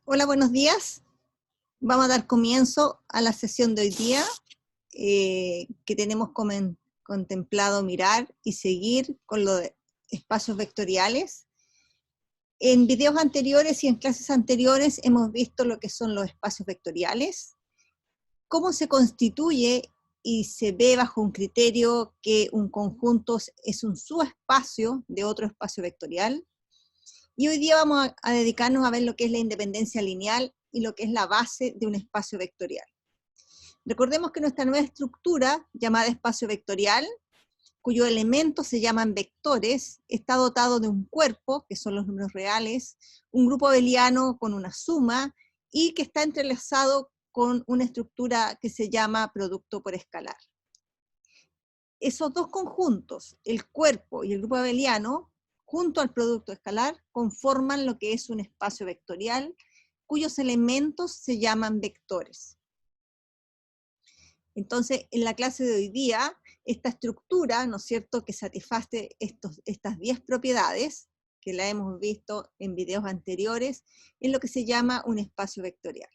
Hola, buenos días. Vamos a dar comienzo a la sesión de hoy día que tenemos contemplado mirar y seguir con los espacios vectoriales. En videos anteriores y en clases anteriores hemos visto lo que son los espacios vectoriales, cómo se constituye y se ve bajo un criterio que un conjunto es un subespacio de otro espacio vectorial. Y hoy día vamos a dedicarnos a ver lo que es la independencia lineal y lo que es la base de un espacio vectorial. Recordemos que nuestra nueva estructura, llamada espacio vectorial, cuyos elementos se llaman vectores, está dotado de un cuerpo, que son los números reales, un grupo abeliano con una suma, y que está entrelazado con una estructura que se llama producto por escalar. Esos dos conjuntos, el cuerpo y el grupo abeliano, junto al producto escalar, conforman lo que es un espacio vectorial, cuyos elementos se llaman vectores. Entonces, en la clase de hoy día, esta estructura, ¿no es cierto?, que satisface estas 10 propiedades, que la hemos visto en videos anteriores, es lo que se llama un espacio vectorial.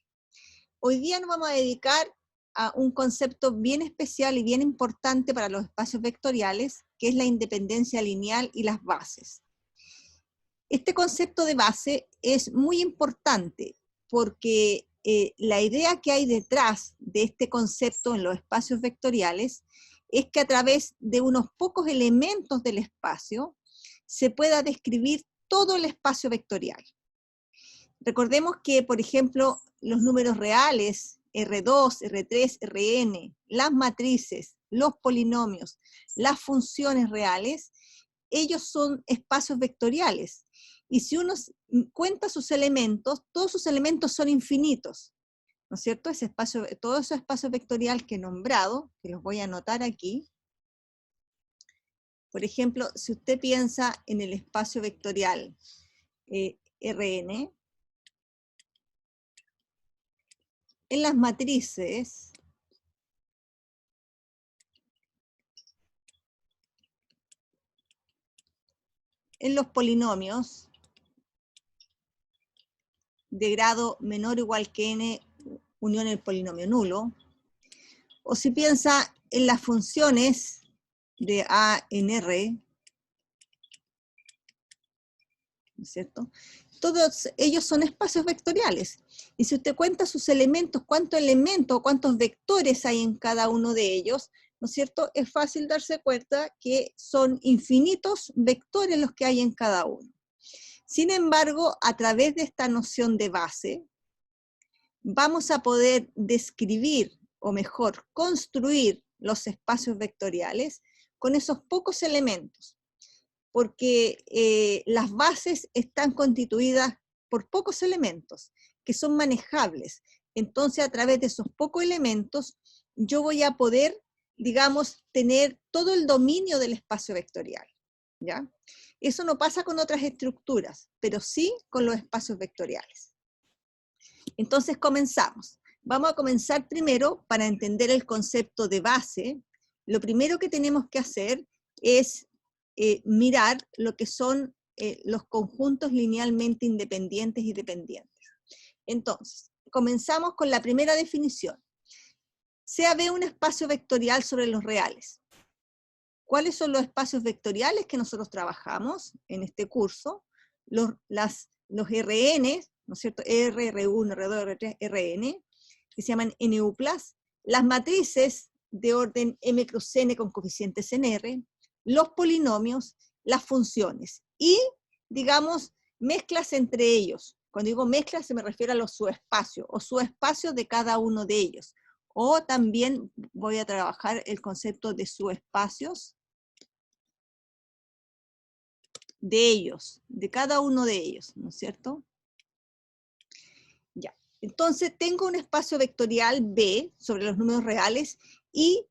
Hoy día nos vamos a dedicar a un concepto bien especial y bien importante para los espacios vectoriales, que es la independencia lineal y las bases. Este concepto de base es muy importante porque la idea que hay detrás de este concepto en los espacios vectoriales es que a través de unos pocos elementos del espacio se pueda describir todo el espacio vectorial. Recordemos que, por ejemplo, los números reales, R2, R3, Rn, las matrices, los polinomios, las funciones reales, ellos son espacios vectoriales. Y si uno cuenta sus elementos, todos sus elementos son infinitos, ¿no es cierto? Todo ese espacio vectorial que he nombrado, que los voy a anotar aquí. Por ejemplo, si usted piensa en el espacio vectorial Rn, en las matrices, en los polinomios de grado menor o igual que n, unión el polinomio nulo, o si piensa en las funciones de A en R, ¿no es cierto? Todos ellos son espacios vectoriales. Y si usted cuenta sus elementos, cuántos elementos, cuántos vectores hay en cada uno de ellos, ¿no es cierto? Es fácil darse cuenta que son infinitos vectores los que hay en cada uno. Sin embargo, a través de esta noción de base, vamos a poder describir, o mejor, construir los espacios vectoriales con esos pocos elementos, porque las bases están constituidas por pocos elementos, que son manejables. Entonces, a través de esos pocos elementos, yo voy a poder, digamos, tener todo el dominio del espacio vectorial, ¿ya? Eso no pasa con otras estructuras, pero sí con los espacios vectoriales. Entonces comenzamos. Vamos a comenzar primero, para entender el concepto de base, lo primero que tenemos que hacer es mirar lo que son los conjuntos linealmente independientes y dependientes. Entonces, comenzamos con la primera definición. Sea B un espacio vectorial sobre los reales. ¿Cuáles son los espacios vectoriales que nosotros trabajamos en este curso? Los Rn, ¿no es cierto? R, R1, R2, R3, Rn, que se llaman NU+, las matrices de orden M cruz N con coeficientes en R, los polinomios, las funciones, y, digamos, mezclas entre ellos. Cuando digo mezclas se me refiero a los subespacios, o subespacios de cada uno de ellos. O también voy a trabajar el concepto de subespacios de ellos, de cada uno de ellos, ¿no es cierto? Ya, entonces tengo un espacio vectorial B sobre los números reales y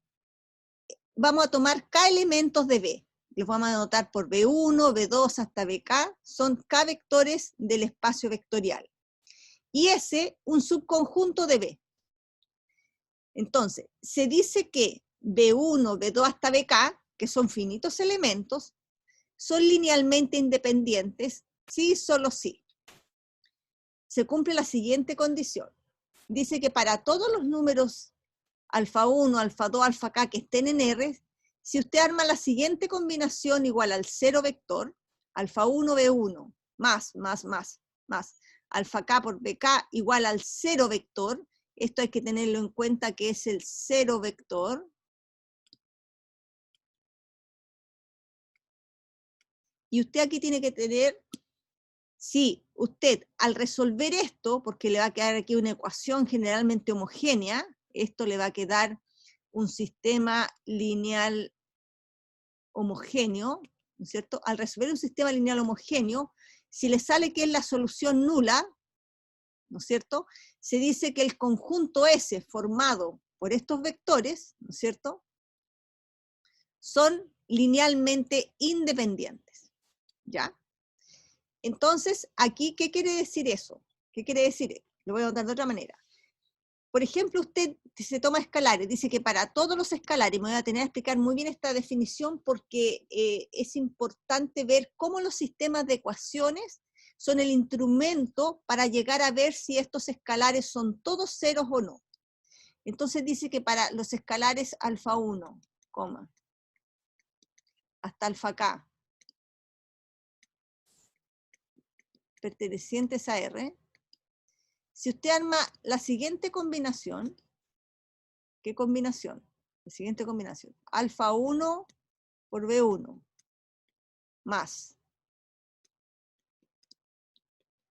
vamos a tomar K elementos de B. Los vamos a anotar por B1, B2 hasta BK, son K vectores del espacio vectorial. Y S, un subconjunto de B. Entonces, se dice que B1, B2 hasta BK, que son finitos elementos, son linealmente independientes, sí, solo sí. se cumple la siguiente condición. Dice que para todos los números alfa 1, alfa 2, alfa k que estén en R, si usted arma la siguiente combinación igual al 0 vector, alfa 1, B1, más, alfa k por bk igual al 0 vector, esto hay que tenerlo en cuenta que es el 0 vector, y usted aquí tiene que tener, si usted al resolver esto, porque le va a quedar aquí una ecuación generalmente homogénea, esto le va a quedar un sistema lineal homogéneo, ¿no es cierto? Al resolver un sistema lineal homogéneo, si le sale que es la solución nula, ¿no es cierto? Se dice que el conjunto S formado por estos vectores, ¿no es cierto?, son linealmente independientes, ¿ya? Entonces, aquí, ¿qué quiere decir eso? ¿Qué quiere decir? Lo voy a contar de otra manera. Por ejemplo, usted se toma escalares, dice que para todos los escalares, me voy a tener que explicar muy bien esta definición porque es importante ver cómo los sistemas de ecuaciones son el instrumento para llegar a ver si estos escalares son todos ceros o no. Entonces dice que para los escalares alfa 1, hasta alfa k, pertenecientes a R, si usted arma la siguiente combinación, ¿qué combinación? La siguiente combinación, alfa 1 por B1, más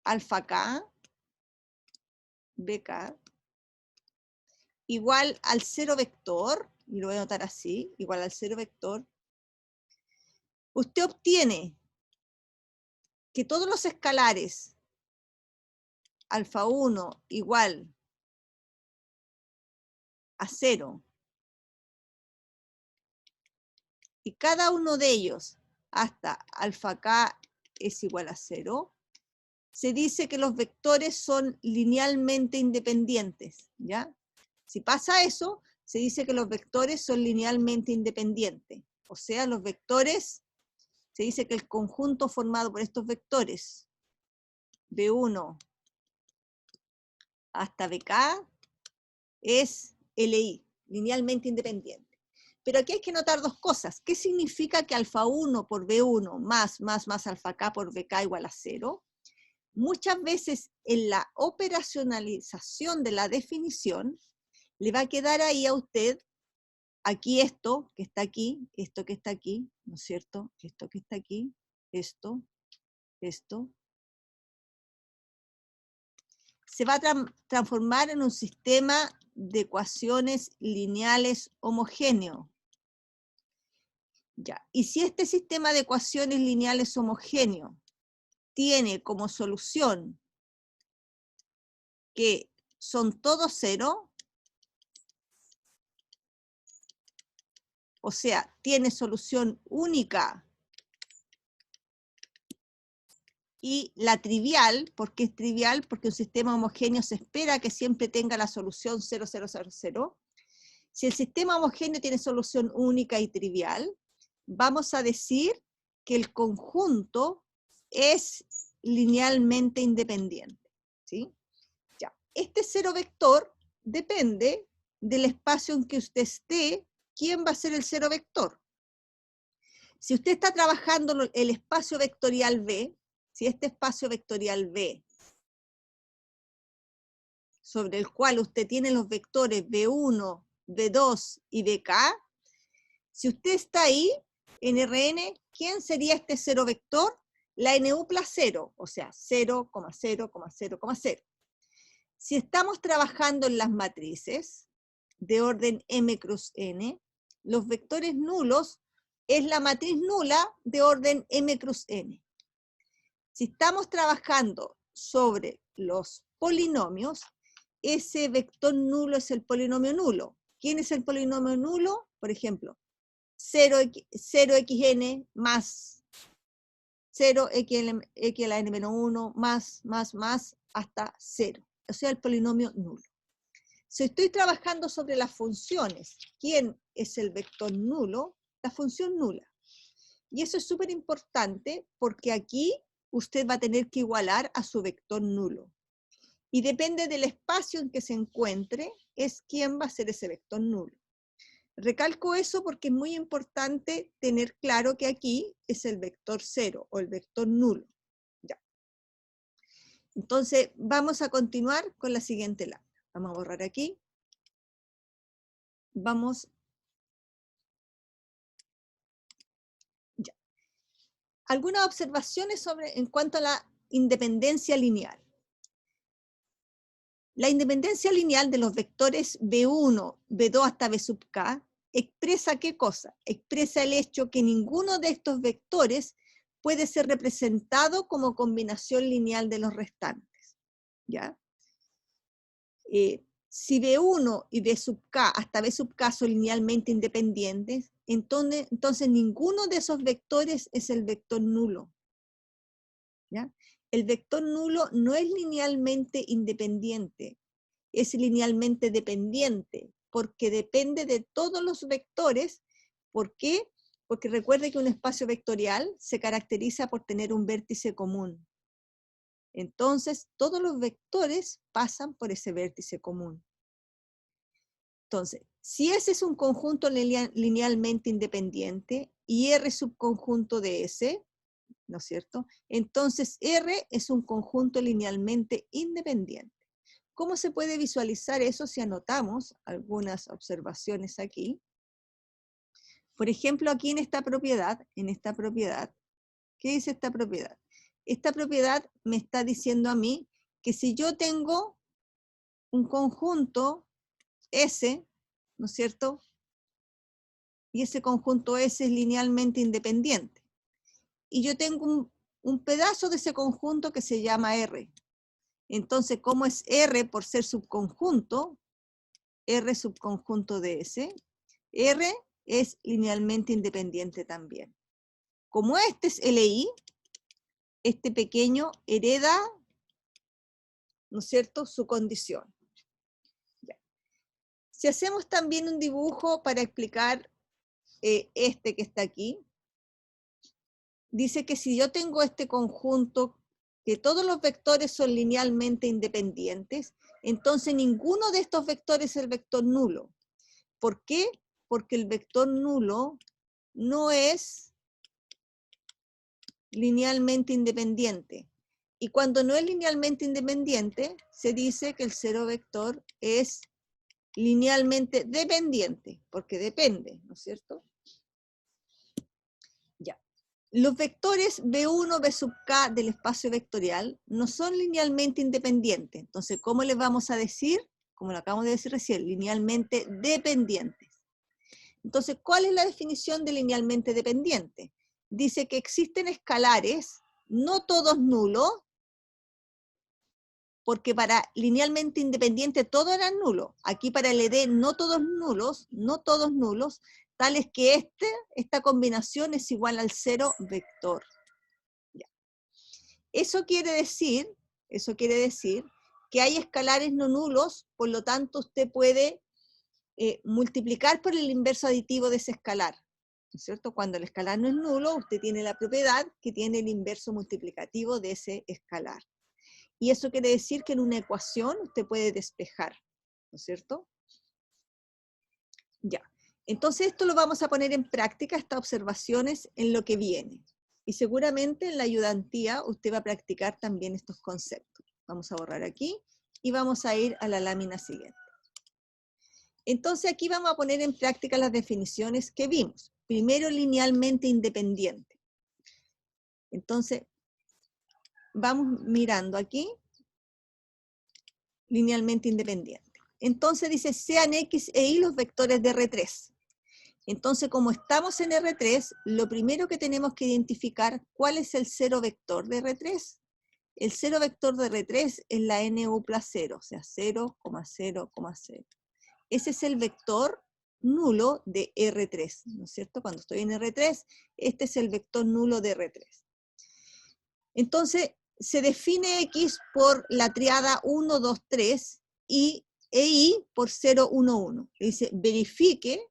alfa k, bk, igual al 0 vector, y lo voy a anotar así, igual al 0 vector, usted obtiene que todos los escalares alfa 1 igual a 0, y cada uno de ellos hasta alfa k es igual a 0, se dice que los vectores son linealmente independientes, ¿ya? Si pasa eso, se dice que los vectores son linealmente independientes. O sea, los vectores, se dice que el conjunto formado por estos vectores, B1 hasta BK, es LI, linealmente independiente. Pero aquí hay que notar dos cosas. ¿Qué significa que alfa 1 por B1 más alfa K por BK igual a 0? Muchas veces en la operacionalización de la definición, le va a quedar ahí a usted, aquí esto que está aquí, esto que está aquí, ¿no es cierto? Esto que está aquí, esto, se va a transformar en un sistema de ecuaciones lineales homogéneo. Ya. Y si este sistema de ecuaciones lineales homogéneo tiene como solución que son todos cero, o sea, tiene solución única y la trivial, ¿por qué es trivial? Porque un sistema homogéneo se espera que siempre tenga la solución 0, 0, 0, 0. Si el sistema homogéneo tiene solución única y trivial, vamos a decir que el conjunto es linealmente independiente, ¿sí? Ya. Este cero vector depende del espacio en que usted esté. ¿Quién va a ser el cero vector? Si usted está trabajando el espacio vectorial B, si este espacio vectorial B, sobre el cual usted tiene los vectores B1, B2 y BK, si usted está ahí, en Rn, ¿quién sería este cero vector? La NU plus 0, o sea, 0,0,0,0. Si estamos trabajando en las matrices de orden M cruz N, los vectores nulos es la matriz nula de orden M cruz N. Si estamos trabajando sobre los polinomios, ese vector nulo es el polinomio nulo. ¿Quién es el polinomio nulo? Por ejemplo, 0xn más 0x a la n-1 más hasta 0. O sea, el polinomio nulo. Si estoy trabajando sobre las funciones, ¿quién es el vector nulo? La función nula. Y eso es súper importante porque aquí usted va a tener que igualar a su vector nulo. y depende del espacio en que se encuentre, es quién va a ser ese vector nulo. Recalco eso porque es muy importante tener claro que aquí es el vector 0 o el vector nulo. Ya. Entonces, vamos a continuar con la siguiente lámina. Vamos a borrar aquí. Vamos. Ya. Algunas observaciones en cuanto a la independencia lineal. La independencia lineal de los vectores B1, B2 hasta B sub k expresa ¿qué cosa? Expresa el hecho que ninguno de estos vectores puede ser representado como combinación lineal de los restantes. ¿Ya? Si B1 y B sub k hasta B sub k son linealmente independientes, entonces ninguno de esos vectores es el vector nulo. ¿Ya? El vector nulo no es linealmente independiente, es linealmente dependiente, porque depende de todos los vectores. ¿Por qué? Porque recuerde que un espacio vectorial se caracteriza por tener un vértice común. Entonces, todos los vectores pasan por ese vértice común. Entonces, si ese es un conjunto linealmente independiente y R subconjunto de ese, ¿no es cierto? Entonces, R es un conjunto linealmente independiente. ¿Cómo se puede visualizar eso si anotamos algunas observaciones aquí? Por ejemplo, aquí en esta propiedad, ¿qué dice esta propiedad? Esta propiedad me está diciendo a mí que si yo tengo un conjunto S, ¿no es cierto? Y ese conjunto S es linealmente independiente. Y yo tengo un pedazo de ese conjunto que se llama R. Entonces, ¿cómo es R por ser subconjunto? R subconjunto de S. R es linealmente independiente también. Como este es LI, este pequeño hereda, ¿no es cierto?, su condición. Ya. Si hacemos también un dibujo para explicar este que está aquí, dice que si yo tengo este conjunto, que todos los vectores son linealmente independientes, entonces ninguno de estos vectores es el vector nulo. ¿Por qué? Porque el vector nulo no es linealmente independiente. Y cuando no es linealmente independiente, se dice que el cero vector es linealmente dependiente, porque depende, ¿no es cierto? Ya. Los vectores B1, B sub k del espacio vectorial no son linealmente independientes. Entonces, ¿cómo les vamos a decir? Como lo acabamos de decir recién, linealmente dependientes. Entonces, ¿cuál es la definición de linealmente dependiente? Dice que existen escalares, no todos nulos, porque para linealmente independiente todo era nulo. Aquí para el ED no todos nulos, tales que esta combinación es igual al cero vector. Ya. Eso quiere decir que hay escalares no nulos, por lo tanto usted puede multiplicar por el inverso aditivo de ese escalar, ¿no es cierto? Cuando el escalar no es nulo, usted tiene la propiedad que tiene el inverso multiplicativo de ese escalar. Y eso quiere decir que en una ecuación usted puede despejar, ¿no es cierto? Ya. Entonces esto lo vamos a poner en práctica, estas observaciones, en lo que viene. Y seguramente en la ayudantía usted va a practicar también estos conceptos. Vamos a borrar aquí y vamos a ir a la lámina siguiente. Entonces aquí vamos a poner en práctica las definiciones que vimos. Primero, linealmente independiente. Entonces, vamos mirando aquí, linealmente independiente. Entonces dice, sean X e Y los vectores de R3. Entonces, como estamos en R3, lo primero que tenemos que identificar, ¿cuál es el cero vector de R3? El cero vector de R3 es la NU plus 0, o sea, 0,0,0. Ese es el vector nulo de R3, ¿no es cierto? Cuando estoy en R3, este es el vector nulo de R3. Entonces, se define X por la triada 1, 2, 3 y Y por 0, 1, 1. Dice, verifique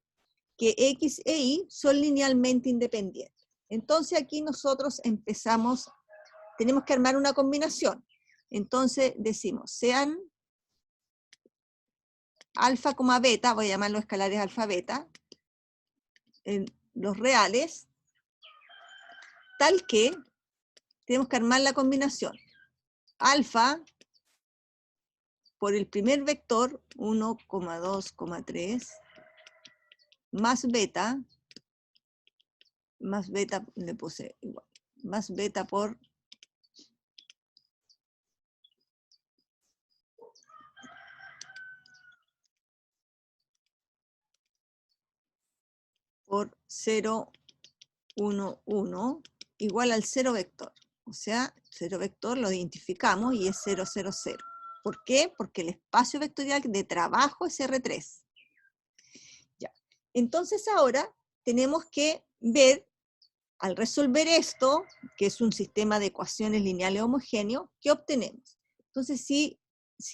que X e Y son linealmente independientes. Entonces aquí nosotros tenemos que armar una combinación. Entonces decimos, sean alfa, beta, voy a llamarlos escalares alfa, beta, en los reales, tal que tenemos que armar la combinación. Alfa por el primer vector, 1,2,3, más beta le puse igual, más beta por por 0, 1, 1, igual al 0 vector. O sea, 0 vector lo identificamos y es 0, 0, 0. ¿Por qué? Porque el espacio vectorial de trabajo es R3. Ya. Entonces ahora tenemos que ver, al resolver esto, que es un sistema de ecuaciones lineales homogéneos, ¿qué obtenemos? Entonces, si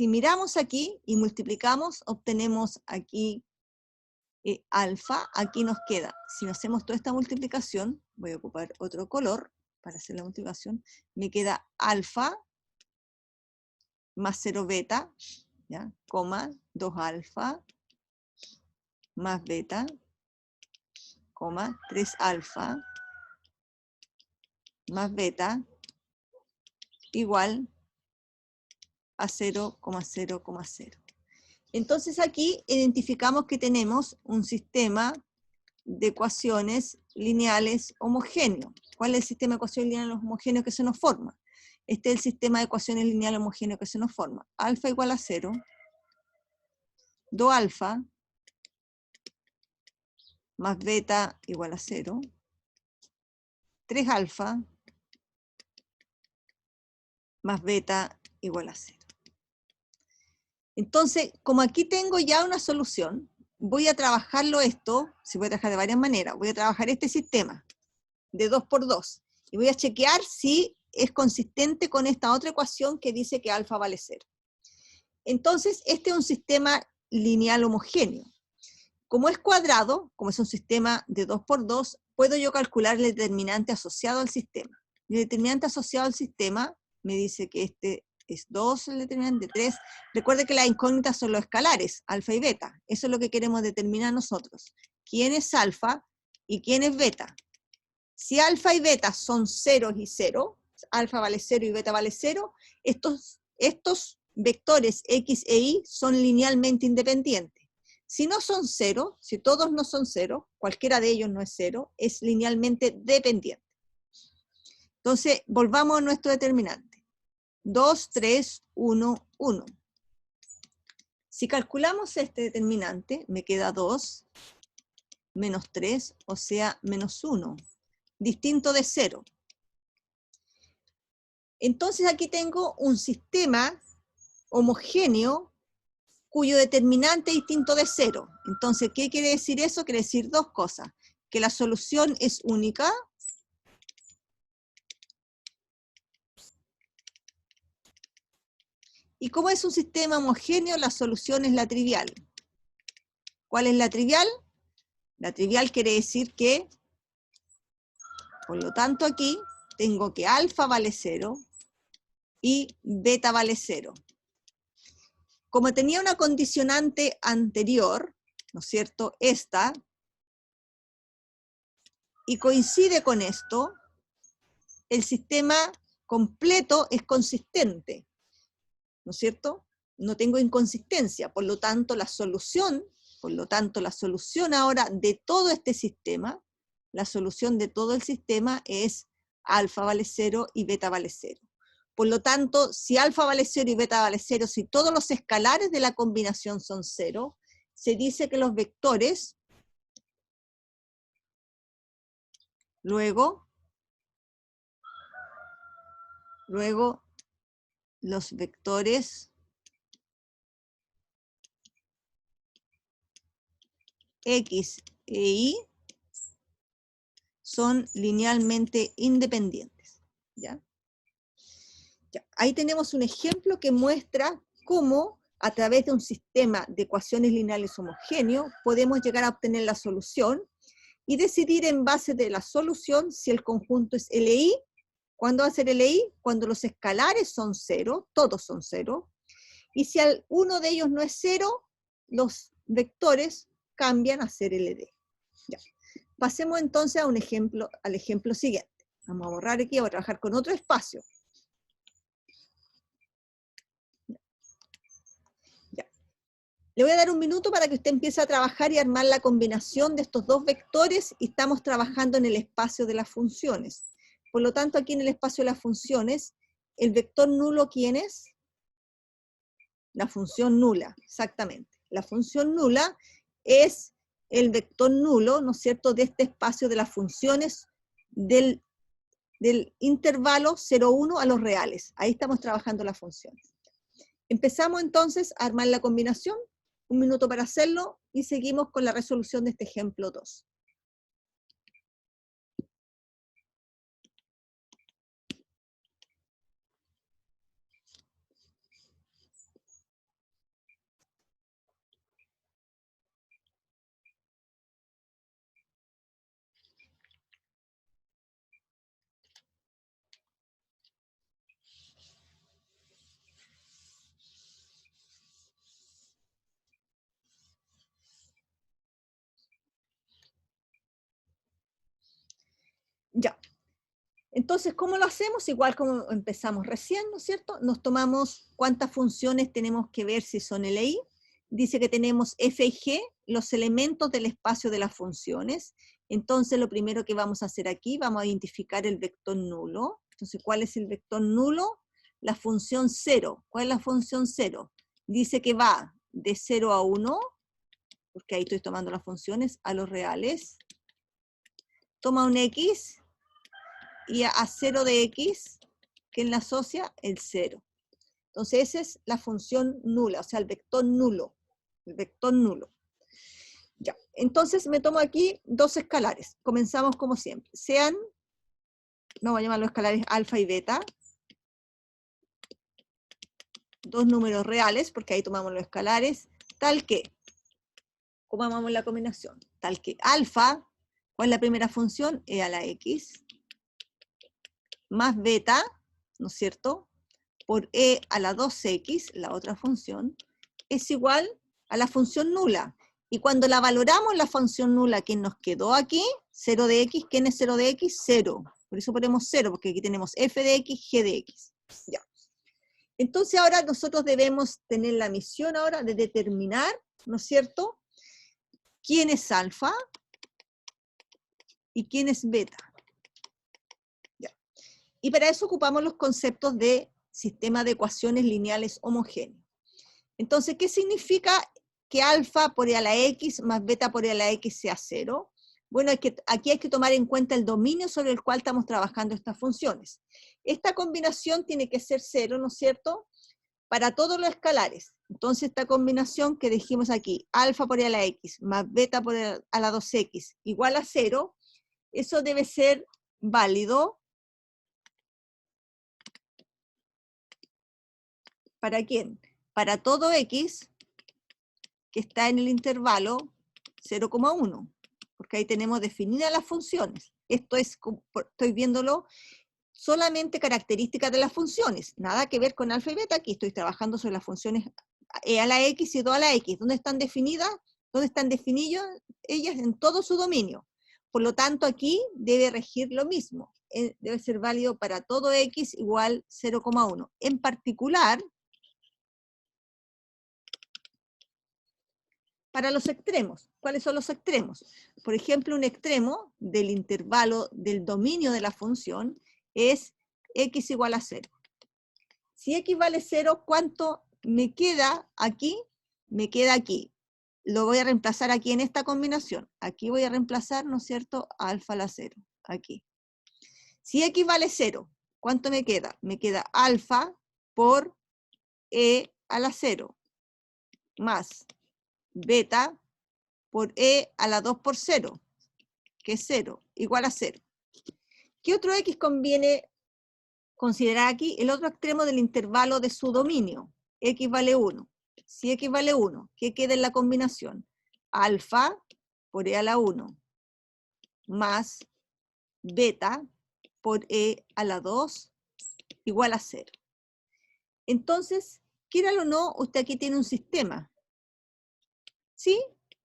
miramos aquí y multiplicamos, obtenemos aquí alfa, aquí nos queda, si hacemos toda esta multiplicación, voy a ocupar otro color para hacer la multiplicación, me queda alfa más 0 beta, ¿ya? Coma, 2 alfa más beta, coma, 3 alfa más beta, igual a 0,0,0. Entonces aquí identificamos que tenemos un sistema de ecuaciones lineales homogéneo. ¿Cuál es el sistema de ecuaciones lineales homogéneos que se nos forma? Este es el sistema de ecuaciones lineales homogéneos que se nos forma. Alfa igual a 0, 2 alfa más beta igual a 0, 3 alfa más beta igual a 0. Entonces, como aquí tengo ya una solución, voy a trabajarlo esto, se puede trabajar de varias maneras, voy a trabajar este sistema de 2 por 2 y voy a chequear si es consistente con esta otra ecuación que dice que alfa vale 0. Entonces, este es un sistema lineal homogéneo. Como es cuadrado, como es un sistema de 2 por 2, puedo yo calcular el determinante asociado al sistema. El determinante asociado al sistema me dice que este es 2, el determinante 3. Recuerde que las incógnitas son los escalares, alfa y beta. Eso es lo que queremos determinar nosotros. ¿Quién es alfa y quién es beta? Si alfa y beta son 0 y 0, alfa vale 0 y beta vale 0, estos vectores x e y son linealmente independientes. Si no son 0, si todos no son 0, cualquiera de ellos no es 0, es linealmente dependiente. Entonces, volvamos a nuestro determinante. 2, 3, 1, 1. Si calculamos este determinante, me queda 2 menos 3, o sea, menos 1, distinto de 0. Entonces aquí tengo un sistema homogéneo cuyo determinante es distinto de 0. Entonces, ¿qué quiere decir eso? Quiere decir dos cosas. Que la solución es única. Y como es un sistema homogéneo, la solución es la trivial. ¿Cuál es la trivial? La trivial quiere decir que, por lo tanto aquí, tengo que alfa vale 0 y beta vale 0. Como tenía una condicionante anterior, ¿no es cierto?, esta, y coincide con esto, el sistema completo es consistente, ¿no es cierto? No tengo inconsistencia, por lo tanto la solución ahora de todo este sistema, la solución de todo el sistema es alfa vale 0 y beta vale 0. Por lo tanto, si alfa vale 0 y beta vale 0, si todos los escalares de la combinación son 0, se dice que los vectores, luego los vectores x e y son linealmente independientes, ¿ya? Ahí tenemos un ejemplo que muestra cómo a través de un sistema de ecuaciones lineales homogéneos podemos llegar a obtener la solución y decidir en base de la solución si el conjunto es LI ¿Cuándo va a ser LI? Cuando los escalares son 0, todos son 0, y si uno de ellos no es 0, los vectores cambian a ser LD. Ya. Pasemos entonces a al ejemplo siguiente. Vamos a borrar aquí, voy a trabajar con otro espacio. Ya. Le voy a dar un minuto para que usted empiece a trabajar y armar la combinación de estos dos vectores, y estamos trabajando en el espacio de las funciones. Por lo tanto, aquí en el espacio de las funciones, el vector nulo, ¿quién es? La función nula, exactamente. La función nula es el vector nulo, ¿no es cierto?, de este espacio de las funciones del intervalo 0,1 a los reales. Ahí estamos trabajando las funciones. Empezamos entonces a armar la combinación, un minuto para hacerlo, y seguimos con la resolución de este ejemplo 2. Ya. Entonces, ¿cómo lo hacemos? Igual como empezamos recién, ¿no es cierto? Nos tomamos cuántas funciones tenemos que ver si son LI. Dice que tenemos f y g, los elementos del espacio de las funciones. Entonces, lo primero que vamos a hacer aquí, vamos a identificar el vector nulo. Entonces, ¿cuál es el vector nulo? La función 0. ¿Cuál es la función 0? Dice que va de 0 a 1, porque ahí estoy tomando las funciones, a los reales. Toma un x, y a 0 de x, que la asocia el 0. Entonces esa es la función nula, o sea, el vector nulo. El vector nulo. Ya, entonces me tomo aquí dos escalares. Comenzamos como siempre. Sean, vamos a llamar los escalares alfa y beta. Dos números reales, porque ahí tomamos los escalares. Tal que, ¿cómo llamamos la combinación? Tal que alfa, ¿cuál es la primera función? E a la x, más beta, ¿no es cierto?, por e a la 2x, la otra función, es igual a la función nula. Y cuando la valoramos, la función nula que nos quedó aquí, 0 de x, ¿quién es 0 de x? 0. Por eso ponemos 0, porque aquí tenemos f de x, g de x. Ya. Entonces ahora nosotros debemos tener la misión ahora de determinar, ¿no es cierto?, quién es alfa y quién es beta. Ya. Y para eso ocupamos los conceptos de sistema de ecuaciones lineales homogéneos. Entonces, ¿qué significa que alfa por e a la x más beta por e a la x sea 0? Bueno, aquí hay que tomar en cuenta el dominio sobre el cual estamos trabajando estas funciones. Esta combinación tiene que ser 0, ¿no es cierto?, para todos los escalares. Entonces, esta combinación que dijimos aquí, alfa por e a la x más beta por e a la 2x igual a 0, eso debe ser válido. ¿Para quién? Para todo x que está en el intervalo 0,1, porque ahí tenemos definidas las funciones. Esto es, estoy viéndolo, solamente características de las funciones, nada que ver con alfa y beta. Aquí estoy trabajando sobre las funciones e a la x y 2 a la x. ¿Dónde están definidas? ¿Dónde están definidas ellas? En todo su dominio. Por lo tanto, aquí debe regir lo mismo. Debe ser válido para todo x igual 0,1. En particular, para los extremos. ¿Cuáles son los extremos? Por ejemplo, un extremo del intervalo del dominio de la función es x igual a 0. Si x vale 0, ¿cuánto me queda aquí? Me queda aquí. Lo voy a reemplazar aquí en esta combinación. Aquí voy a reemplazar, ¿no es cierto?, alfa a la 0. Aquí. Si x vale 0, ¿cuánto me queda? Me queda alfa por e a la 0 más beta por e a la 2 por 0, que es 0, igual a 0. ¿Qué otro x conviene considerar aquí? El otro extremo del intervalo de su dominio. X vale 1. Si x vale 1, ¿qué queda en la combinación? Alfa por e a la 1 más beta por e a la 2 igual a 0. Entonces, quiéralo o no, usted aquí tiene un sistema, ¿sí?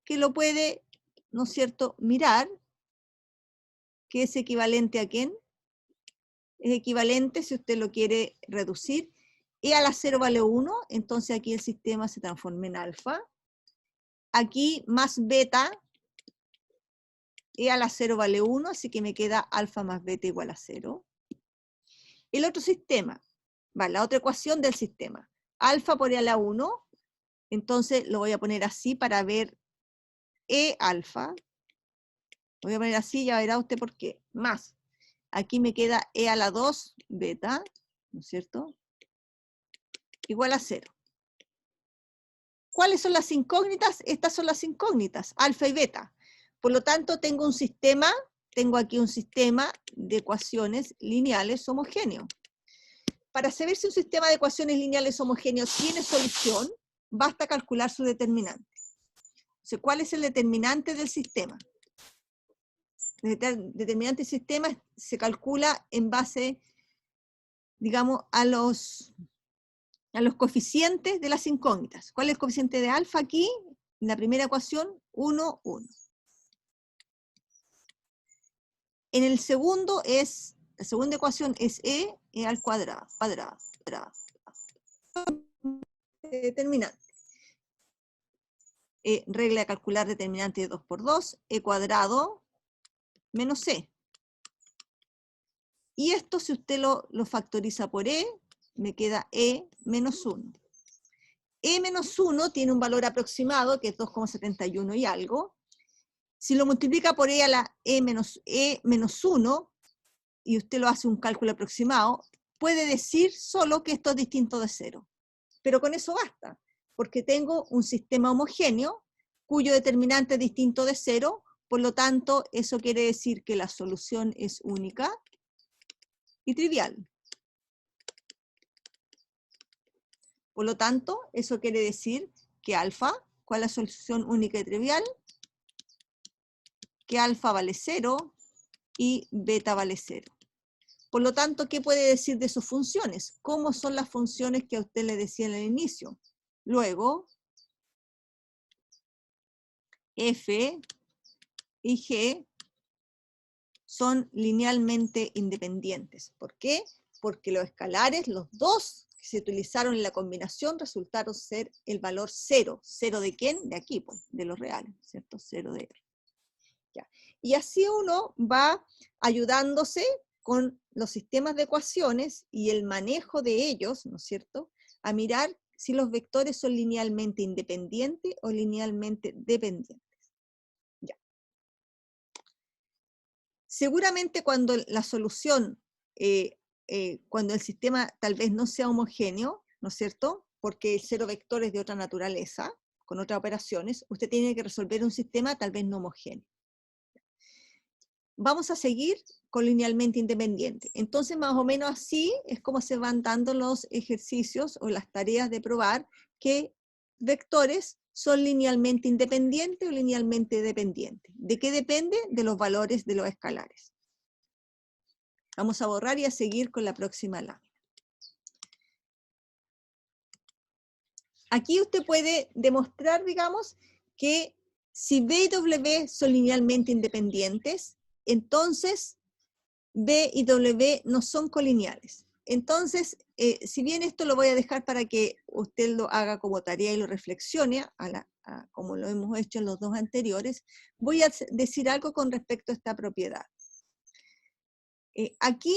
Que lo puede, ¿no es cierto?, mirar, que es equivalente a ¿quién? Es equivalente, si usted lo quiere reducir, e a la 0 vale 1, entonces aquí el sistema se transforma en alfa. Aquí más beta, e a la 0 vale 1, así que me queda alfa más beta igual a 0. El otro sistema, vale, la otra ecuación del sistema, alfa por e a la 1, entonces lo voy a poner así para ver e alfa. Lo voy a poner así, ya verá usted por qué. Más, aquí me queda e a la 2 beta, ¿no es cierto?, igual a 0. ¿Cuáles son las incógnitas? Estas son las incógnitas, alfa y beta. Por lo tanto, tengo un sistema, tengo aquí un sistema de ecuaciones lineales homogéneo. Para saber si un sistema de ecuaciones lineales homogéneos tiene solución, basta calcular su determinante. Entonces, ¿cuál es el determinante del sistema? El determinante del sistema se calcula en base, digamos, a los coeficientes de las incógnitas. ¿Cuál es el coeficiente de alfa aquí? En la primera ecuación, 1, 1. En el segundo la segunda ecuación es e al cuadrado. Determinante. Regla de calcular determinante de 2 por 2, e cuadrado menos c. Y esto, si usted lo factoriza por e, me queda e menos 1. E menos 1 tiene un valor aproximado, que es 2,71 y algo. Si lo multiplica por e a la e menos 1, y usted lo hace un cálculo aproximado, puede decir solo que esto es distinto de 0. Pero con eso basta, porque tengo un sistema homogéneo cuyo determinante es distinto de 0, por lo tanto, eso quiere decir que la solución es única y trivial. Por lo tanto, eso quiere decir que alfa, ¿cuál es la solución única y trivial? Que alfa vale 0 y beta vale 0. Por lo tanto, ¿qué puede decir de sus funciones? ¿Cómo son las funciones que a usted le decía en el inicio? Luego, f y g son linealmente independientes. ¿Por qué? Porque los escalares, los dos que se utilizaron en la combinación, resultaron ser el valor 0. ¿0 de quién? De aquí, pues, de los reales, ¿cierto? 0 de R. Ya. Y así uno va ayudándose con los sistemas de ecuaciones y el manejo de ellos, ¿no es cierto?, a mirar si los vectores son linealmente independientes o linealmente dependientes. Ya. Seguramente cuando la solución, cuando el sistema tal vez no sea homogéneo, ¿no es cierto?, porque el cero vector es de otra naturaleza, con otras operaciones, usted tiene que resolver un sistema tal vez no homogéneo. Vamos a seguir con linealmente independiente. Entonces, más o menos así es como se van dando los ejercicios o las tareas de probar que vectores son linealmente independientes o linealmente dependientes. ¿De qué depende? De los valores de los escalares. Vamos a borrar y a seguir con la próxima lámina. Aquí usted puede demostrar, digamos, que si B y W son linealmente independientes, entonces B y W no son colineales. Entonces, si bien esto lo voy a dejar para que usted lo haga como tarea y lo reflexione, como lo hemos hecho en los dos anteriores, voy a decir algo con respecto a esta propiedad. Aquí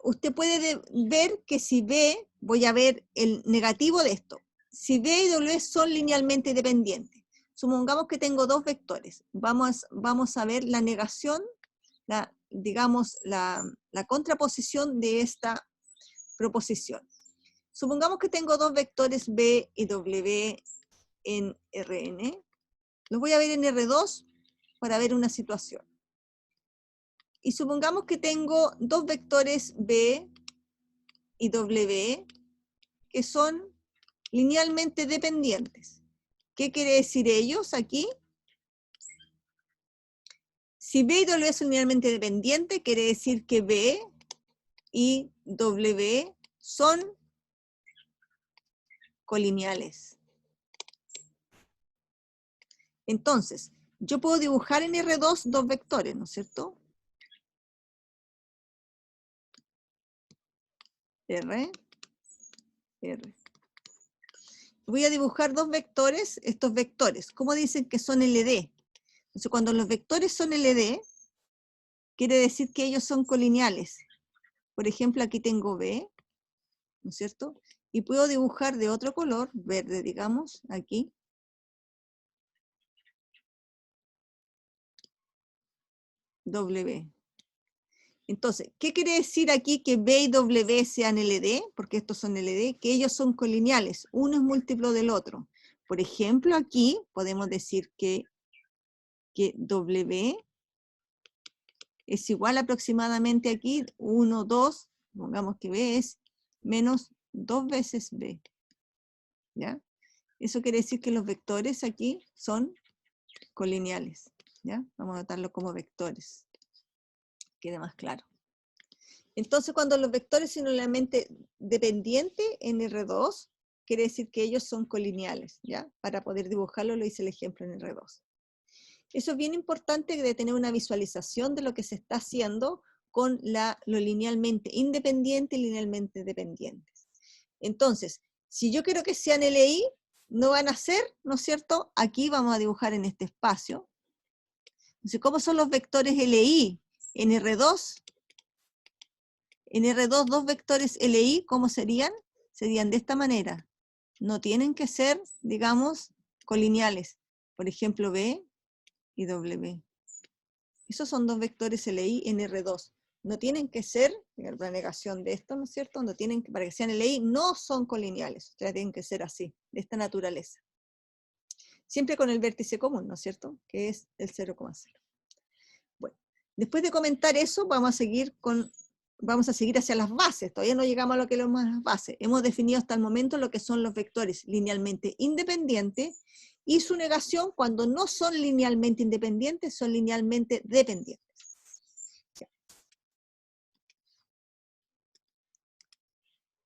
usted puede ver que si B, voy a ver el negativo de esto, si B y W son linealmente dependientes, supongamos que tengo dos vectores, vamos a ver la negación, digamos, la contraposición de esta proposición. Supongamos que tengo dos vectores B y W en Rn, los voy a ver en R2 para ver una situación. Y supongamos que tengo dos vectores B y W que son linealmente dependientes. ¿Qué quiere decir ellos aquí? Si B y W son linealmente dependientes, quiere decir que B y W son colineales. Entonces, yo puedo dibujar en R2 dos vectores, ¿no es cierto? R. Voy a dibujar dos vectores, estos vectores. ¿Cómo dicen que son LD? Entonces, cuando los vectores son LD, quiere decir que ellos son colineales. Por ejemplo, aquí tengo B, ¿no es cierto? Y puedo dibujar de otro color, verde, digamos, aquí. W. Entonces, ¿qué quiere decir aquí que B y W sean LD? Porque estos son LD, que ellos son colineales, uno es múltiplo del otro. Por ejemplo, aquí podemos decir que W es igual aproximadamente aquí, 1, 2, pongamos que B es menos 2 veces B. ¿Ya? Eso quiere decir que los vectores aquí son colineales. ¿Ya? Vamos a anotarlo como vectores. Quede más claro. Entonces, cuando los vectores son linealmente dependientes en R2, quiere decir que ellos son colineales, ¿ya? Para poder dibujarlo, lo hice el ejemplo en R2. Eso es bien importante de tener una visualización de lo que se está haciendo con lo linealmente independiente y linealmente dependientes. Entonces, si yo quiero que sean LI, no van a ser, ¿no es cierto? Aquí vamos a dibujar en este espacio. Entonces, ¿cómo son los vectores LI en R2? En R2, dos vectores LI, ¿cómo serían? Serían de esta manera. No tienen que ser, digamos, colineales. Por ejemplo, B y W. Esos son dos vectores LI en R2. No tienen que ser, la negación de esto, ¿no es cierto? No tienen, para que sean LI, no son colineales. O sea, tienen que ser así, de esta naturaleza. Siempre con el vértice común, ¿no es cierto? Que es el 0,0. Bueno, después de comentar eso, vamos a seguir hacia las bases. Todavía no llegamos a lo que es las bases. Hemos definido hasta el momento lo que son los vectores linealmente independientes y su negación cuando no son linealmente independientes, son linealmente dependientes. Ya.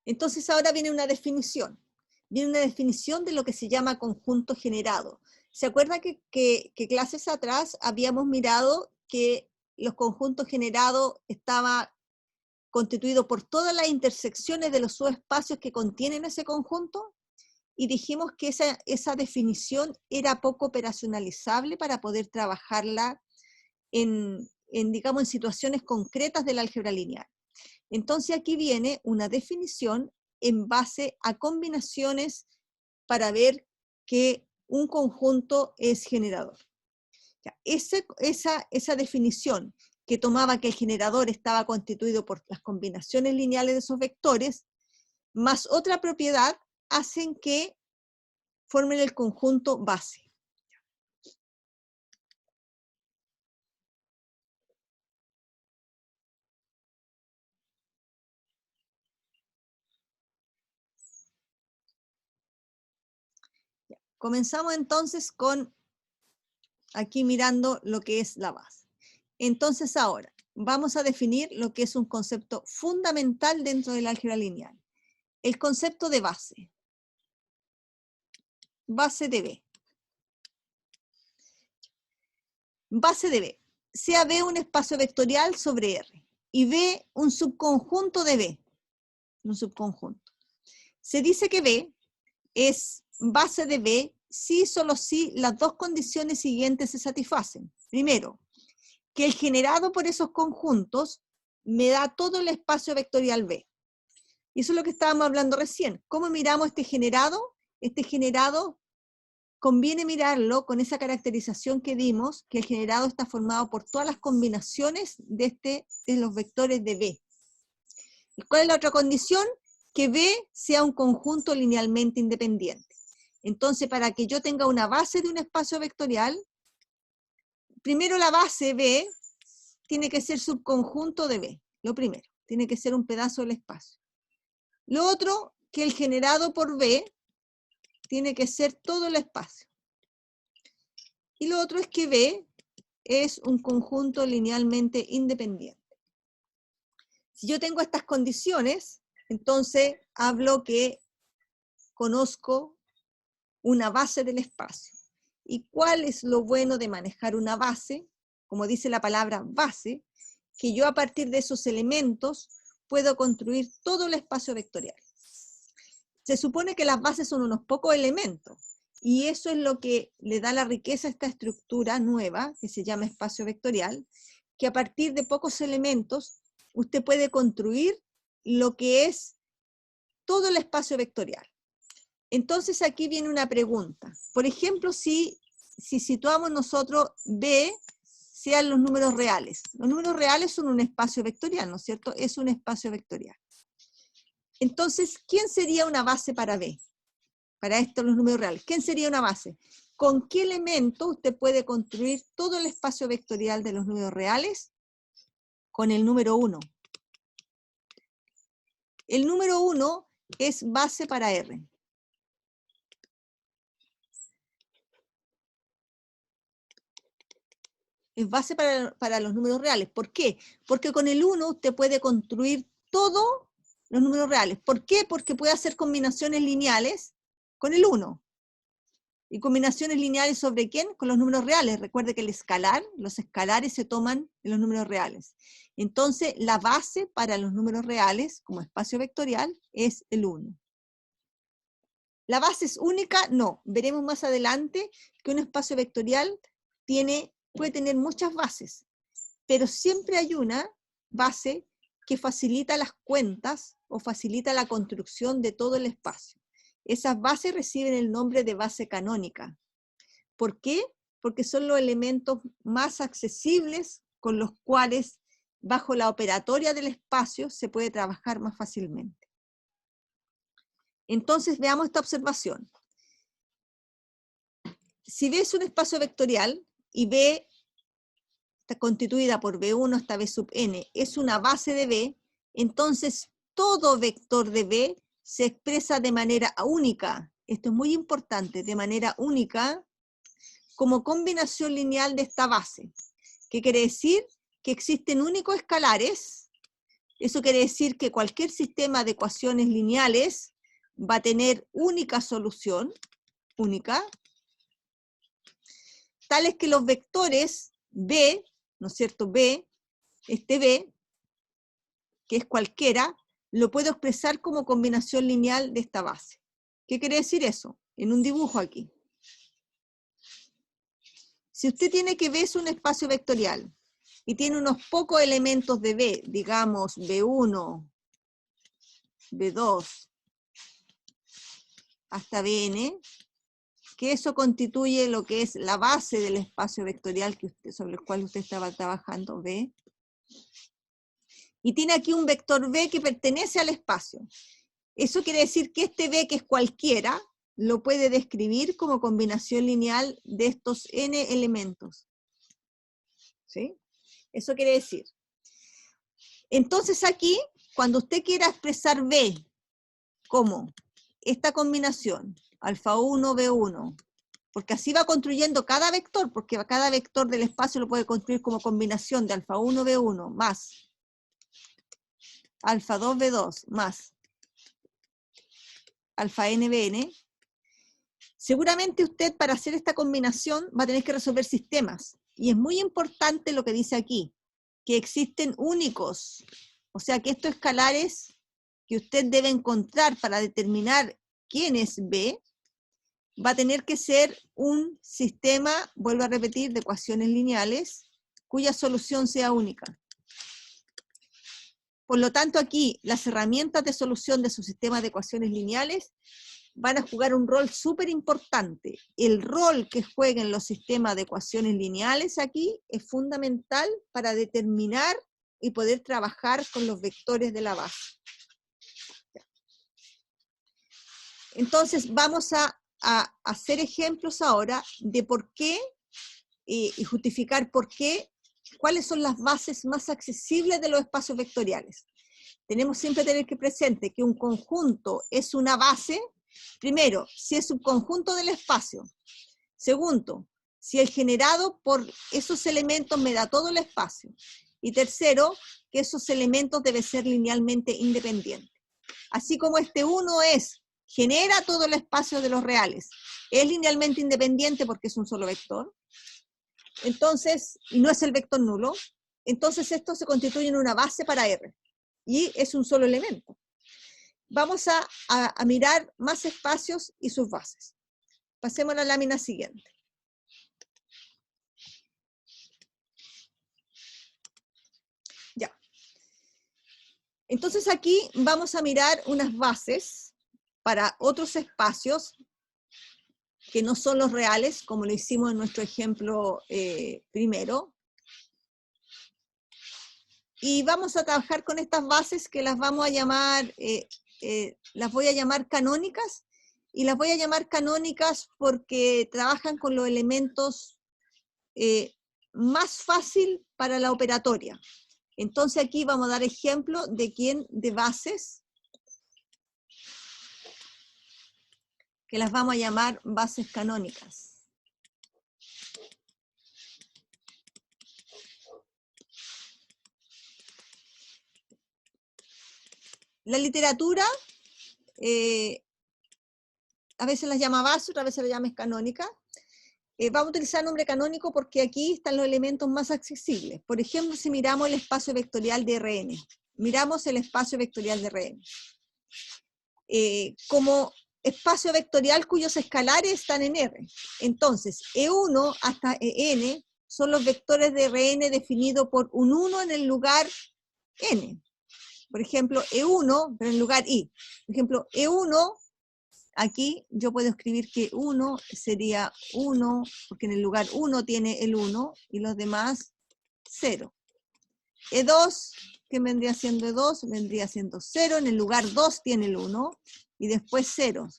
Entonces ahora viene una definición. Viene una definición de lo que se llama conjunto generado. ¿Se acuerdan que clases atrás habíamos mirado que los conjuntos generados estaban constituidos por todas las intersecciones de los subespacios que contienen ese conjunto? Y dijimos que esa definición era poco operacionalizable para poder trabajarla digamos, en situaciones concretas del álgebra lineal. Entonces aquí viene una definición en base a combinaciones para ver que un conjunto es generador. Esa definición que tomaba que el generador estaba constituido por las combinaciones lineales de esos vectores, más otra propiedad, hacen que formen el conjunto base. Comenzamos entonces con, aquí mirando lo que es la base. Entonces ahora, vamos a definir lo que es un concepto fundamental dentro del álgebra lineal. El concepto de base. Base de B. Base de B. Sea B un espacio vectorial sobre R y B un subconjunto de B. Un subconjunto. Se dice que B es base de B si solo si las dos condiciones siguientes se satisfacen. Primero, que el generado por esos conjuntos me da todo el espacio vectorial B. Y eso es lo que estábamos hablando recién. ¿Cómo miramos este generado? Este generado conviene mirarlo con esa caracterización que dimos, que el generado está formado por todas las combinaciones de los vectores de B. ¿Y cuál es la otra condición? Que B sea un conjunto linealmente independiente. Entonces, para que yo tenga una base de un espacio vectorial, primero la base B tiene que ser subconjunto de B, lo primero, tiene que ser un pedazo del espacio. Lo otro, que el generado por B tiene que ser todo el espacio. Y lo otro es que B es un conjunto linealmente independiente. Si yo tengo estas condiciones, entonces hablo que conozco una base del espacio. ¿Y cuál es lo bueno de manejar una base? Como dice la palabra base, que yo a partir de esos elementos puedo construir todo el espacio vectorial. Se supone que las bases son unos pocos elementos, y eso es lo que le da la riqueza a esta estructura nueva, que se llama espacio vectorial, que a partir de pocos elementos usted puede construir lo que es todo el espacio vectorial. Entonces aquí viene una pregunta. Por ejemplo, si situamos nosotros B, sean los números reales. Los números reales son un espacio vectorial, ¿no es cierto? Es un espacio vectorial. Entonces, ¿quién sería una base para B? Para estos los números reales. ¿Quién sería una base? ¿Con qué elemento usted puede construir todo el espacio vectorial de los números reales? Con el número 1. El número 1 es base para R. Es base para los números reales. ¿Por qué? Porque con el 1 usted puede construir todos los números reales. ¿Por qué? Porque puede hacer combinaciones lineales con el 1. ¿Y combinaciones lineales sobre quién? Con los números reales. Recuerde que el escalar, los escalares se toman en los números reales. Entonces, la base para los números reales, como espacio vectorial, es el 1. ¿La base es única? No. Veremos más adelante que un espacio vectorial puede tener muchas bases, pero siempre hay una base que facilita las cuentas o facilita la construcción de todo el espacio. Esas bases reciben el nombre de base canónica. ¿Por qué? Porque son los elementos más accesibles con los cuales, bajo la operatoria del espacio, se puede trabajar más fácilmente. Entonces, veamos esta observación. Si B es un espacio vectorial y B está constituida por B1 hasta B sub n, es una base de B, entonces todo vector de B se expresa de manera única, esto es muy importante, de manera única, como combinación lineal de esta base. ¿Qué quiere decir? Que existen únicos escalares. Eso quiere decir que cualquier sistema de ecuaciones lineales va a tener única solución, única, tales que los vectores B, ¿no es cierto? B, este B, que es cualquiera, lo puedo expresar como combinación lineal de esta base. ¿Qué quiere decir eso? En un dibujo aquí. Si usted tiene que B es un espacio vectorial y tiene unos pocos elementos de B, digamos B1, B2, hasta Bn, que eso constituye lo que es la base del espacio vectorial sobre el cual usted estaba trabajando, B. Y tiene aquí un vector B que pertenece al espacio. Eso quiere decir que este B, que es cualquiera, lo puede describir como combinación lineal de estos n elementos. ¿Sí? Eso quiere decir. Entonces aquí, cuando usted quiera expresar B como esta combinación, alfa 1, B1, porque así va construyendo cada vector, porque cada vector del espacio lo puede construir como combinación de alfa 1, B1 más alfa 2, B2 más alfa n, Bn, seguramente usted para hacer esta combinación va a tener que resolver sistemas. Y es muy importante lo que dice aquí, que existen únicos. O sea que estos escalares que usted debe encontrar para determinar quién es B, va a tener que ser un sistema, vuelvo a repetir, de ecuaciones lineales, cuya solución sea única. Por lo tanto, aquí las herramientas de solución de su sistema de ecuaciones lineales van a jugar un rol súper importante. El rol que jueguen los sistemas de ecuaciones lineales aquí es fundamental para determinar y poder trabajar con los vectores de la base. Entonces vamos a hacer ejemplos ahora de por qué y justificar por qué, cuáles son las bases más accesibles de los espacios vectoriales. Tenemos siempre que tener que presente que un conjunto es una base. Primero, si es subconjunto del espacio. Segundo, si el generado por esos elementos me da todo el espacio. Y tercero, que esos elementos deben ser linealmente independientes. Así como este 1 genera todo el espacio de los reales, es linealmente independiente porque es un solo vector, entonces, y no es el vector nulo, entonces esto se constituye en una base para R, y es un solo elemento. Vamos a mirar más espacios y sus bases. Pasemos a la lámina siguiente. Ya. Entonces aquí vamos a mirar unas bases para otros espacios que no son los reales, como lo hicimos en nuestro ejemplo primero. Y vamos a trabajar con estas bases que las vamos a llamar, las voy a llamar canónicas, y las voy a llamar canónicas porque trabajan con los elementos más fácil para la operatoria. Entonces aquí vamos a dar ejemplo de bases que las vamos a llamar bases canónicas. La literatura a veces las llama base, otras veces las llama canónica. Vamos a utilizar el nombre canónico porque aquí están los elementos más accesibles. Por ejemplo, si miramos el espacio vectorial de Rn, miramos el espacio vectorial de Rn. Como espacio vectorial cuyos escalares están en R. Entonces, E1 hasta En son los vectores de Rn definidos por un 1 en el lugar n. Por ejemplo, E1, pero en lugar i. Por ejemplo, E1, aquí yo puedo escribir que 1 sería 1, porque en el lugar 1 tiene el 1, y los demás 0. E2, ¿qué vendría siendo E2? Vendría siendo 0, en el lugar 2 tiene el 1, y después 0.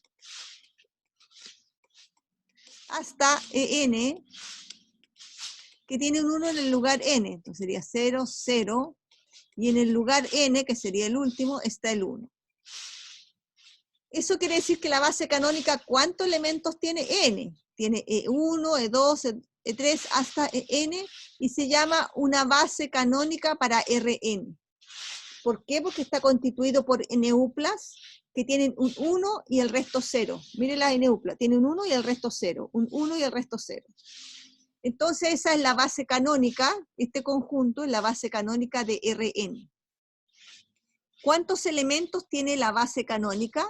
Hasta En, que tiene un 1 en el lugar n, entonces sería 0, 0, y en el lugar n, que sería el último, está el 1. Eso quiere decir que la base canónica, ¿cuántos elementos tiene? N. Tiene E1, E2, E3 hasta En, y se llama una base canónica para Rn. ¿Por qué? Porque está constituido por NUplas, que tienen un 1 y el resto 0. Miren la NUpla, tiene un 1 y el resto 0, un 1 y el resto 0. Entonces esa es la base canónica, este conjunto es la base canónica de Rn. ¿Cuántos elementos tiene la base canónica?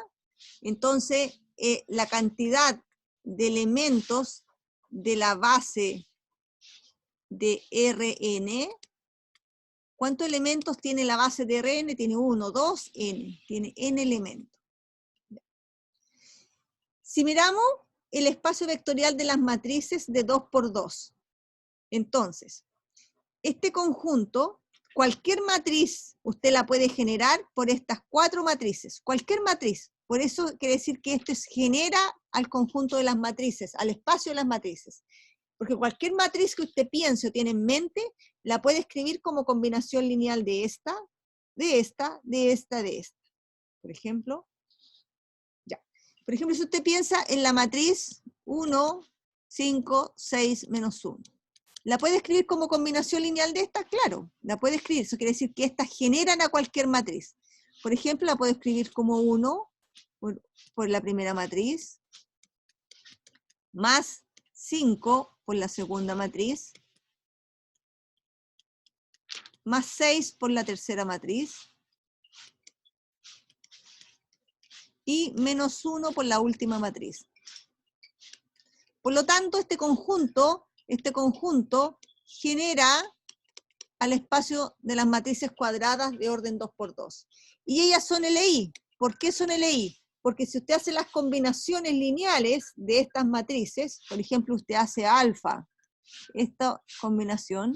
Entonces, la cantidad de elementos de la base de Rn, ¿cuántos elementos tiene la base de Rn? Tiene 1, 2, n, tiene n elementos. Si miramos el espacio vectorial de las matrices de 2 por 2, entonces, este conjunto, cualquier matriz, usted la puede generar por estas 4 matrices, cualquier matriz. Por eso quiere decir que esto genera al conjunto de las matrices, al espacio de las matrices. Porque cualquier matriz que usted piense o tiene en mente, la puede escribir como combinación lineal de esta, de esta, de esta, de esta. Por ejemplo, ya. Por ejemplo, si usted piensa en la matriz 1, 5, 6, menos 1. ¿La puede escribir como combinación lineal de estas? Claro, la puede escribir. Eso quiere decir que estas generan a cualquier matriz. Por ejemplo, la puedo escribir como 1 por la primera matriz, más 5 por la segunda matriz, más 6 por la tercera matriz, y menos 1 por la última matriz. Por lo tanto, este conjunto genera al espacio de las matrices cuadradas de orden 2 por 2. Y ellas son LI. ¿Por qué son LI? Porque si usted hace las combinaciones lineales de estas matrices, por ejemplo, usted hace alfa, esta combinación,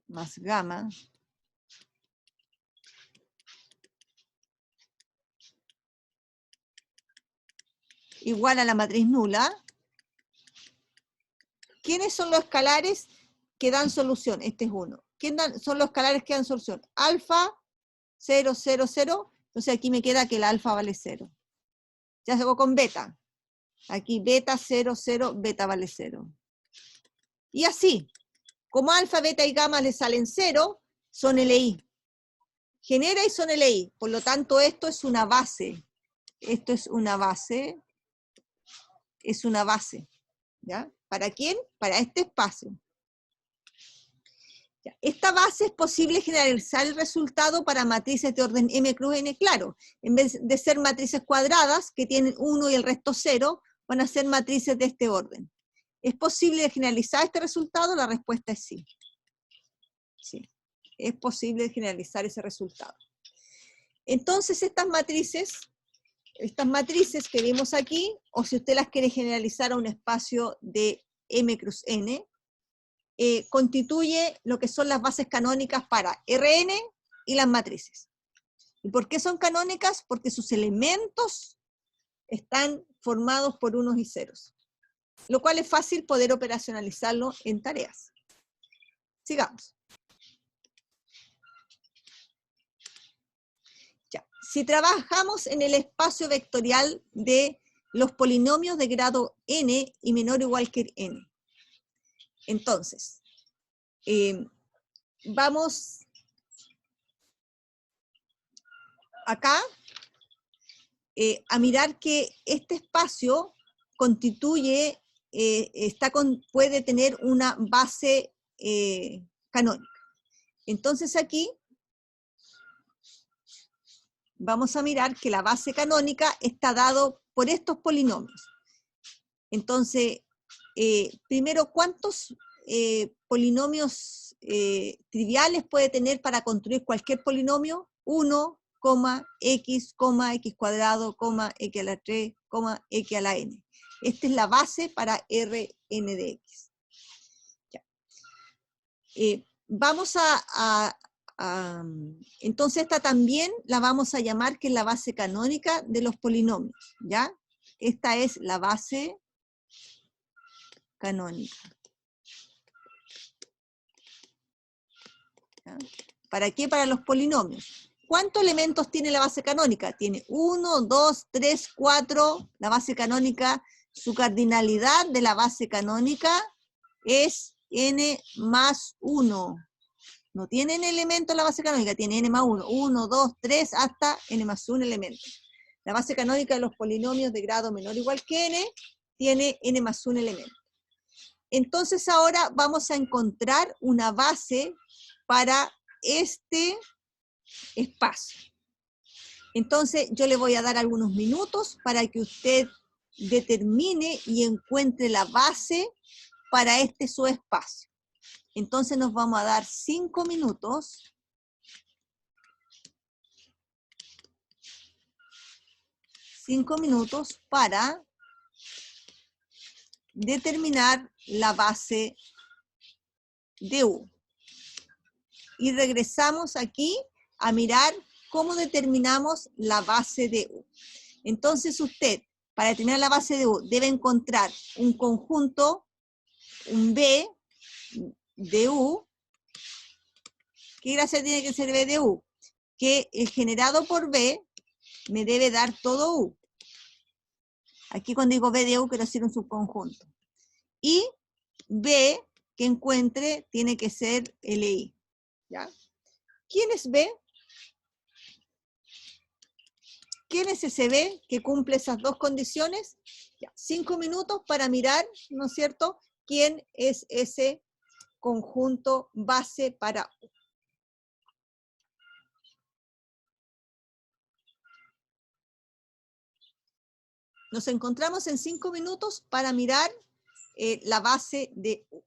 más gamma, igual a la matriz nula. ¿Quiénes son los escalares que dan solución? Este es uno. ¿Quiénes son los escalares que dan solución? Alfa 0, 0, 0, entonces aquí me queda que el alfa vale 0. Ya se hago con beta. Aquí beta 0, 0, beta vale 0. Y así, como alfa, beta y gamma le salen 0, son LI. Genera y son LI. Por lo tanto, esto es una base. Esto es una base. Es una base. ¿Ya? ¿Para quién? Para este espacio. Ya. Esta base es posible generalizar el resultado para matrices de orden M cruz N, claro. En vez de ser matrices cuadradas, que tienen 1 y el resto 0, van a ser matrices de este orden. ¿Es posible generalizar este resultado? La respuesta es sí. Sí, es posible generalizar ese resultado. Entonces estas matrices que vimos aquí, o si usted las quiere generalizar a un espacio de M cruz N, constituye lo que son las bases canónicas para Rn y las matrices. ¿Y por qué son canónicas? Porque sus elementos están formados por unos y ceros, lo cual es fácil poder operacionalizarlo en tareas. Sigamos. Ya. Si trabajamos en el espacio vectorial de los polinomios de grado n y menor o igual que n, entonces, vamos acá a mirar que este espacio constituye, puede tener una base canónica. Entonces aquí vamos a mirar que la base canónica está dado por estos polinomios. Entonces, primero, ¿cuántos polinomios triviales puede tener para construir cualquier polinomio? 1, x, x cuadrado, x a la 3, x a la n. Esta es la base para Rn de x. Ya. Vamos entonces esta también la vamos a llamar que es la base canónica de los polinomios, ¿ya? Esta es la base canónica. ¿Ya? ¿Para qué? Para los polinomios. ¿Cuántos elementos tiene la base canónica? Tiene 1, 2, 3, 4. La base canónica, su cardinalidad de la base canónica es n más 1. No tiene n elementos la base canónica, tiene n más 1. 1, 2, 3, hasta n más 1 elementos. La base canónica de los polinomios de grado menor o igual que n tiene n más 1 elemento. Entonces ahora vamos a encontrar una base para este espacio. Entonces yo le voy a dar algunos minutos para que usted determine y encuentre la base para este subespacio. Entonces nos vamos a dar 5 minutos. 5 minutos para determinar la base de U. Y regresamos aquí a mirar cómo determinamos la base de U. Entonces usted, para determinar la base de U, debe encontrar un conjunto, un B de U. ¿Qué gracia tiene que ser B de U? Que el generado por B me debe dar todo U. Aquí cuando digo B de U quiero decir un subconjunto. Y B que encuentre tiene que ser LI. ¿Ya? ¿Quién es B? ¿Quién es ese B que cumple esas dos condiciones? Ya, 5 minutos para mirar, ¿no es cierto?, quién es ese conjunto base para U. Nos encontramos en 5 minutos para mirar la base de U.